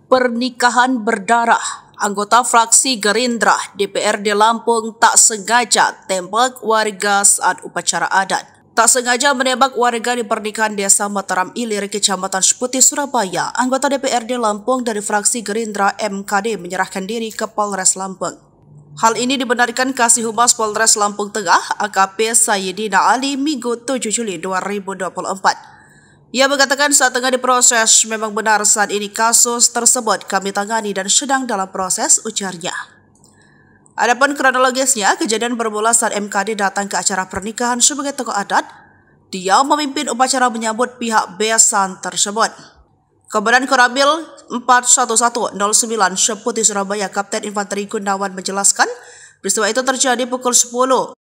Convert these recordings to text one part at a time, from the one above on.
Pernikahan berdarah. Anggota fraksi Gerindra DPRD Lampung tak sengaja tembak warga saat upacara adat. Tak sengaja menembak warga di pernikahan Desa Mataram Ilir, Kecamatan Seputi, Surabaya. Anggota DPRD Lampung dari fraksi Gerindra MKD menyerahkan diri ke Polres Lampung. Hal ini dibenarkan Kasih Humas Polres Lampung Tengah AKP Sayyidina Ali Minggu 7 Juli 2024. Ia mengatakan saat tengah diproses, memang benar saat ini kasus tersebut kami tangani dan sedang dalam proses, ujarnya. Adapun kronologisnya, kejadian bermula saat MKD datang ke acara pernikahan sebagai tokoh adat. Dia memimpin upacara menyambut pihak besan tersebut. Komandan Koramil 41109 Seputi Surabaya Kapten Infanteri Gunawan menjelaskan, peristiwa itu terjadi pukul 10.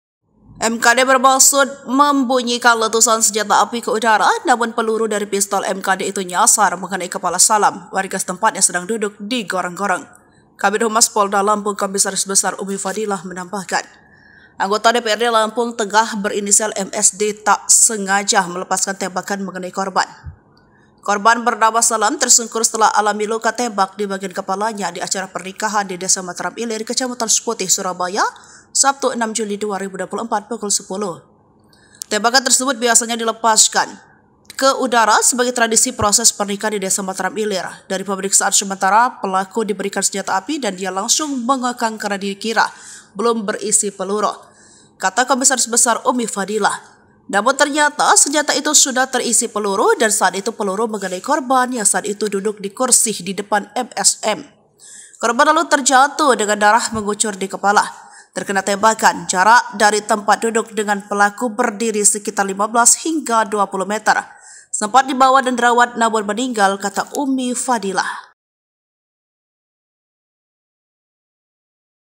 MKD bermaksud membunyikan letusan senjata api ke udara, namun peluru dari pistol MKD itu nyasar mengenai kepala Salam, warga setempat yang sedang duduk di gorong-gorong. Kabid Humas Polda Lampung Komisaris Besar Umi Fadilah menambahkan, anggota DPRD Lampung Tengah berinisial MSD tak sengaja melepaskan tembakan mengenai korban. Korban bernama Salam tersungkur setelah alami luka tembak di bagian kepalanya di acara pernikahan di Desa Mataram Ilir, Kecamatan Seputi, Surabaya, Sabtu 6 Juli 2024 pukul 10. Tembakan tersebut biasanya dilepaskan ke udara sebagai tradisi proses pernikahan di Desa Mataram Ilir. Dari pemeriksaan sementara, pelaku diberikan senjata api dan dia langsung mengekang karena dikira belum berisi peluru, kata Komisaris Besar Umi Fadilah. Namun ternyata senjata itu sudah terisi peluru dan saat itu peluru mengenai korban yang saat itu duduk di kursi di depan MSM. Korban lalu terjatuh dengan darah mengucur di kepala. Terkena tembakan, jarak dari tempat duduk dengan pelaku berdiri sekitar 15 hingga 20 meter. Sempat dibawa dan dirawat namun meninggal, kata Umi Fadilah.